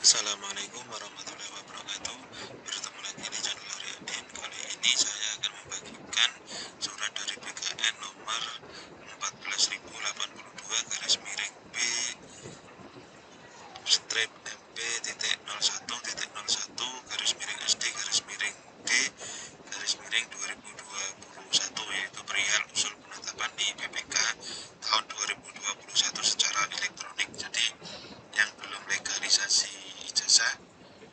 Assalamualaikum warahmatullahi wabarakatuh. Bertemu lagi di channel Aryadin. Kali ini saya akan membagikan surat dari BKN nomor 14082 garis miring B strip MP titik 01 garis miring SD garis miring D garis miring 2021, yaitu perihal usul penetapan IPPK tahun 2021 secara elektronik. Jadi yang belum legalisasi ijazah,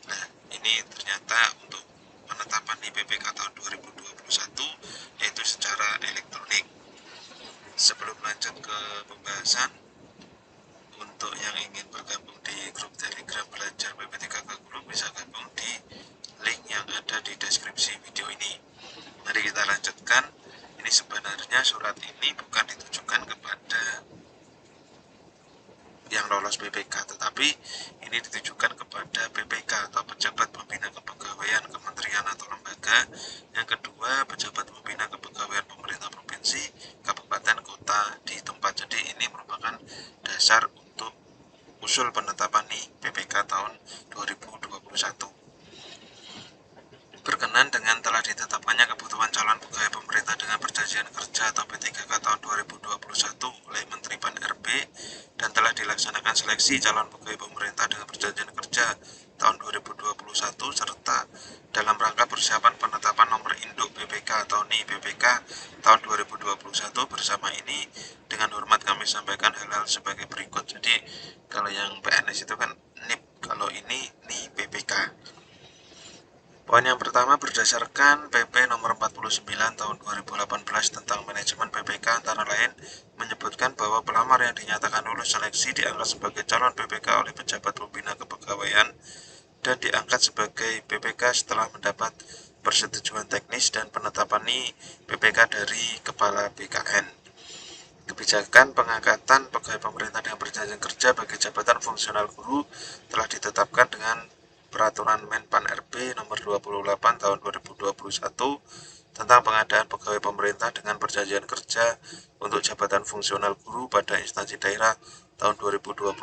nah ini ternyata untuk penetapan IPPK tahun 2021 yaitu secara elektronik. Sebelum lanjut ke pembahasan, untuk yang ingin bergabung di grup Telegram Belajar PP3K Guru bisa gabung di link yang ada di deskripsi video ini. Mari kita lanjutkan. Ini sebenarnya surat ini bukan ditujukan kepada yang lolos PPK, tetapi ini ditujukan kepada PPK atau pejabat pembina kepegawaian kementerian atau lembaga. Yang kedua, pejabat pembina kepegawaian pemerintah provinsi, kabupaten, kota di tempat. Jadi ini merupakan dasar untuk usul penetapan PPK tahun 2021. Berkenan dengan telah ditetapkannya kebutuhan calon pegawai pemerintah dengan perjanjian kerja atau P3K tahun 2021 oleh Menteri Pan-RB, dan telah dilaksanakan seleksi calon pegawai pemerintah dengan perjanjian kerja tahun 2021 serta dalam rangka persiapan penetapan nomor induk PPK atau NI PPK tahun 2021 bersama ini, dengan hormat kami sampaikan hal-hal sebagai berikut. Jadi kalau yang PNS itu kan NIP, kalau ini NI PPK. Poin yang pertama, berdasarkan PP nomor 49 tahun 2018 tentang manajemen PPK, antara lain menyebutkan bahwa pelamar yang dinyatakan lulus seleksi diangkat sebagai calon PPK oleh pejabat pembina kepegawaian dan diangkat sebagai PPK setelah mendapat persetujuan teknis dan penetapan PPK dari Kepala BKN. Kebijakan pengangkatan pegawai pemerintah dengan perjanjian kerja bagi jabatan fungsional guru telah ditetapkan dengan Peraturan Menpan RB nomor 28 tahun 2021 tentang pengadaan pegawai pemerintah dengan perjanjian kerja untuk jabatan fungsional guru pada instansi daerah tahun 2021,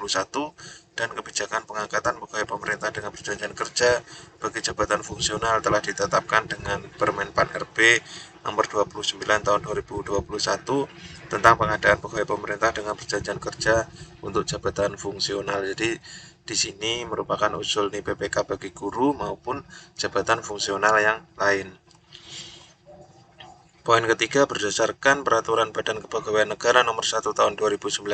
dan kebijakan pengangkatan pegawai pemerintah dengan perjanjian kerja bagi jabatan fungsional telah ditetapkan dengan Permenpan RB nomor 29 tahun 2021 tentang pengadaan pegawai pemerintah dengan perjanjian kerja untuk jabatan fungsional. Jadi di sini merupakan usul PPK bagi guru maupun jabatan fungsional yang lain. Poin ketiga, berdasarkan Peraturan Badan Kepegawaian Negara nomor 1 tahun 2019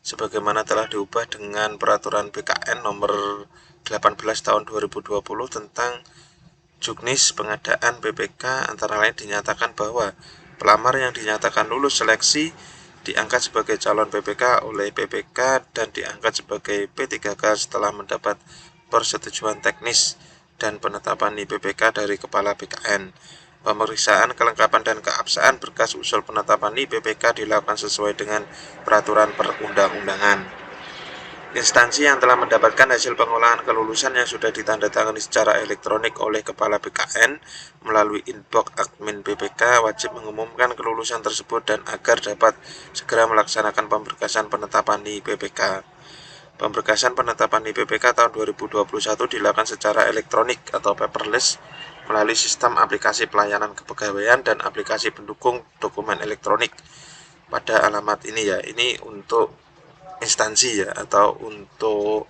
sebagaimana telah diubah dengan Peraturan BKN nomor 18 tahun 2020 tentang juknis pengadaan PPK, antara lain dinyatakan bahwa pelamar yang dinyatakan lulus seleksi diangkat sebagai calon PPK oleh PPK dan diangkat sebagai P3K setelah mendapat persetujuan teknis dan penetapan PPK dari Kepala BKN. Pemeriksaan kelengkapan dan keabsahan berkas usul penetapan PPK dilakukan sesuai dengan peraturan perundang-undangan. Instansi yang telah mendapatkan hasil pengolahan kelulusan yang sudah ditandatangani secara elektronik oleh Kepala BKN melalui inbox admin BPK wajib mengumumkan kelulusan tersebut dan agar dapat segera melaksanakan pemberkasan penetapan IPPK. Pemberkasan penetapan IPPK tahun 2021 dilakukan secara elektronik atau paperless melalui sistem aplikasi pelayanan kepegawaian dan aplikasi pendukung dokumen elektronik pada alamat ini ya. Ini untuk instansi ya, atau untuk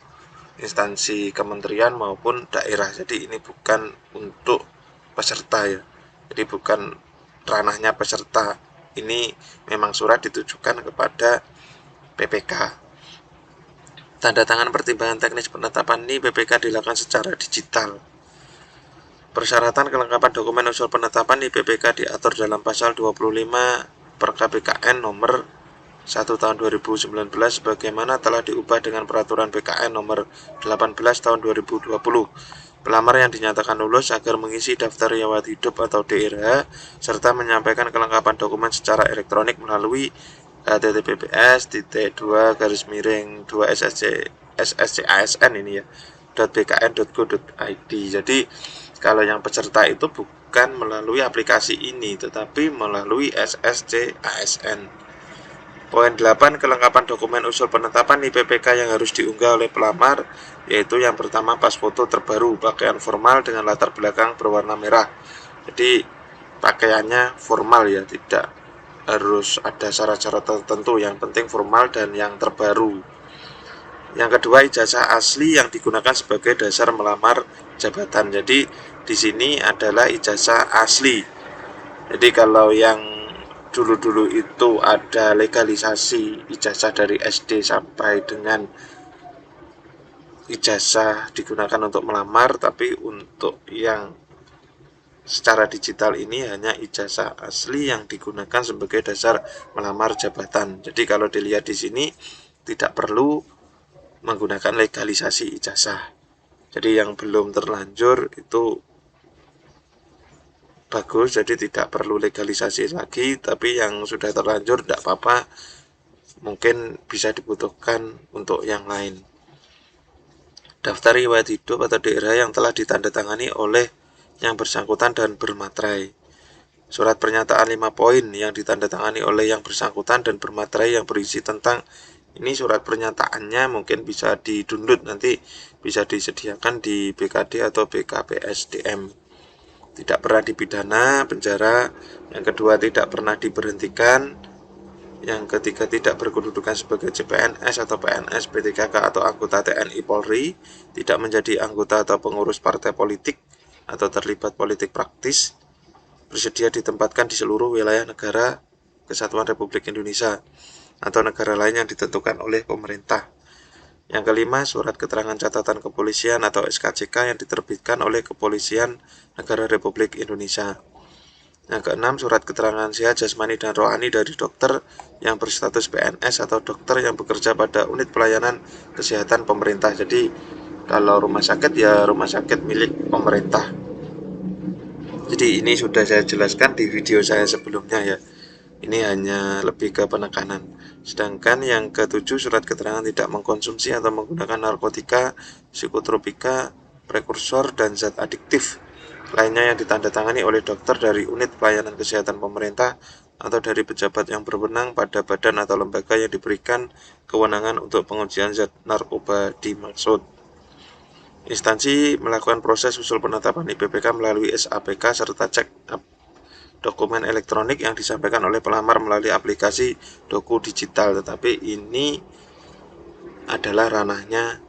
instansi kementerian maupun daerah. Jadi ini bukan untuk peserta ya, jadi bukan ranahnya peserta. Ini memang surat ditujukan kepada PPK. Tanda tangan pertimbangan teknis penetapan PPK dilakukan secara digital. Persyaratan kelengkapan dokumen usul penetapan PPK diatur dalam pasal 25 Perka BKN nomor 1 tahun 2019 sebagaimana telah diubah dengan Peraturan BKN nomor 18 tahun 2020. Pelamar yang dinyatakan lulus agar mengisi daftar riwayat hidup atau DRH serta menyampaikan kelengkapan dokumen secara elektronik melalui https://2-SSCASN ini ya .bkn.go.id. Jadi kalau yang peserta itu bukan melalui aplikasi ini tetapi melalui SSCASN. Poin 8, kelengkapan dokumen usul penetapan IPPK yang harus diunggah oleh pelamar, yaitu yang pertama pas foto terbaru, pakaian formal dengan latar belakang berwarna merah. Jadi pakaiannya formal ya, tidak harus ada syarat-syarat tertentu, yang penting formal dan yang terbaru. Yang kedua, ijazah asli yang digunakan sebagai dasar melamar jabatan. Jadi di sini adalah ijazah asli. Jadi kalau yang dulu-dulu itu ada legalisasi ijazah dari SD sampai dengan ijazah digunakan untuk melamar, tapi untuk yang secara digital ini hanya ijazah asli yang digunakan sebagai dasar melamar jabatan. Jadi kalau dilihat di sini tidak perlu menggunakan legalisasi ijazah. Jadi yang belum terlanjur itu bagus, jadi tidak perlu legalisasi lagi, tapi yang sudah terlanjur tidak apa-apa, mungkin bisa dibutuhkan untuk yang lain. Daftar riwayat hidup atau daerah yang telah ditandatangani oleh yang bersangkutan dan bermaterai. Surat pernyataan 5 poin yang ditandatangani oleh yang bersangkutan dan bermaterai yang berisi tentang ini. Surat pernyataannya mungkin bisa di-download, nanti bisa disediakan di BKD atau BKPSDM. Tidak pernah dipidana penjara. Yang kedua, tidak pernah diberhentikan. Yang ketiga, tidak berkedudukan sebagai CPNS atau PNS, P3K atau anggota TNI Polri, tidak menjadi anggota atau pengurus partai politik atau terlibat politik praktis, bersedia ditempatkan di seluruh wilayah negara Kesatuan Republik Indonesia atau negara lain yang ditentukan oleh pemerintah. Yang kelima, surat keterangan catatan kepolisian atau SKCK yang diterbitkan oleh Kepolisian Negara Republik Indonesia. Yang keenam, surat keterangan sehat jasmani dan rohani dari dokter yang berstatus PNS atau dokter yang bekerja pada unit pelayanan kesehatan pemerintah. Jadi kalau rumah sakit ya rumah sakit milik pemerintah. Jadi ini sudah saya jelaskan di video saya sebelumnya ya. Ini hanya lebih ke penekanan. Sedangkan yang ketujuh, surat keterangan tidak mengkonsumsi atau menggunakan narkotika, psikotropika, prekursor, dan zat adiktif lainnya yang ditandatangani oleh dokter dari unit pelayanan kesehatan pemerintah atau dari pejabat yang berwenang pada badan atau lembaga yang diberikan kewenangan untuk pengujian zat narkoba dimaksud. Instansi melakukan proses usul penetapan IPPK melalui SAPK serta cek dokumen elektronik yang disampaikan oleh pelamar melalui aplikasi Doku Digital, tetapi ini adalah ranahnya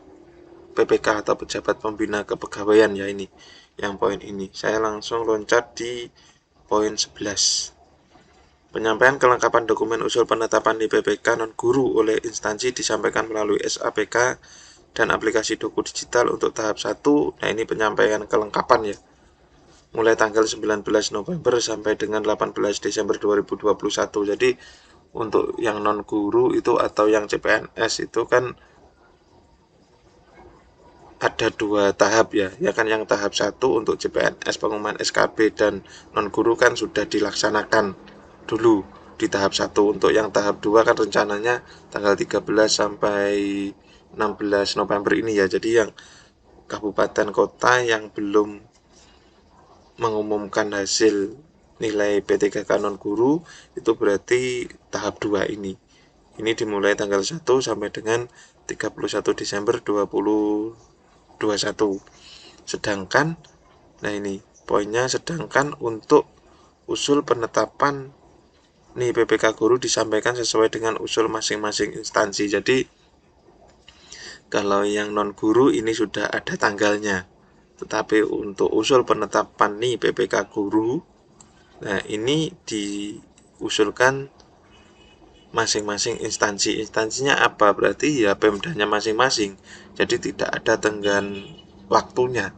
PPK atau pejabat pembina kepegawaian ya. Ini yang poin ini. Saya langsung loncat di poin 11. Penyampaian kelengkapan dokumen usul penetapan IPPK non guru oleh instansi disampaikan melalui SAPK dan aplikasi Doku Digital untuk tahap 1. Nah, ini penyampaian kelengkapan ya, mulai tanggal 19 November sampai dengan 18 Desember 2021. Jadi untuk yang non guru itu atau yang CPNS itu kan ada 2 tahap ya kan. Yang tahap 1 untuk CPNS pengumuman SKB dan non guru kan sudah dilaksanakan dulu di tahap 1. Untuk yang tahap 2 kan rencananya tanggal 13 sampai 16 November ini ya. Jadi yang kabupaten kota yang belum mengumumkan hasil nilai P3K non guru itu berarti tahap 2 ini. Ini dimulai tanggal 1 sampai dengan 31 Desember 2021. Sedangkan nah ini poinnya, sedangkan untuk usul penetapan nih PPK guru disampaikan sesuai dengan usul masing-masing instansi. Jadi kalau yang non guru ini sudah ada tanggalnya. Tetapi untuk usul penetapan nih PPK guru, nah ini diusulkan masing-masing instansi. Instansinya apa? Berarti ya Pemdanya masing-masing. Jadi tidak ada tenggang waktunya.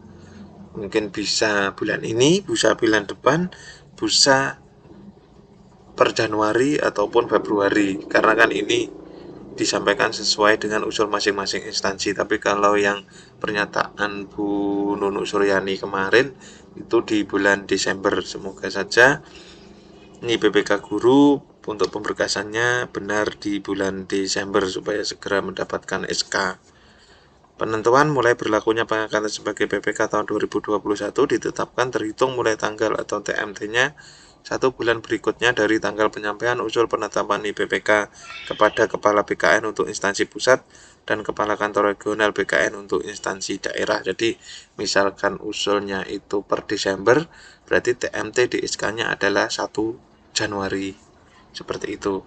Mungkin bisa bulan ini, bisa bulan depan, bisa per Januari ataupun Februari. Karena kan ini disampaikan sesuai dengan usul masing-masing instansi. Tapi kalau yang pernyataan Bu Nunu Suryani kemarin itu di bulan Desember. Semoga saja ini PPK guru untuk pemberkasannya benar di bulan Desember supaya segera mendapatkan SK. Penentuan mulai berlakunya pengangkatan sebagai PPK tahun 2021 ditetapkan terhitung mulai tanggal atau TMT-nya 1 bulan berikutnya dari tanggal penyampaian usul penetapan IPPK kepada Kepala BKN untuk instansi pusat dan Kepala Kantor Regional BKN untuk instansi daerah. Jadi misalkan usulnya itu per Desember, berarti TMT di SK-nya adalah 1 Januari. Seperti itu.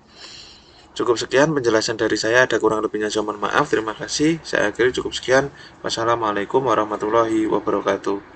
Cukup sekian penjelasan dari saya, ada kurang lebihnya saya mohon maaf. Terima kasih. Saya akhiri cukup sekian. Wassalamualaikum warahmatullahi wabarakatuh.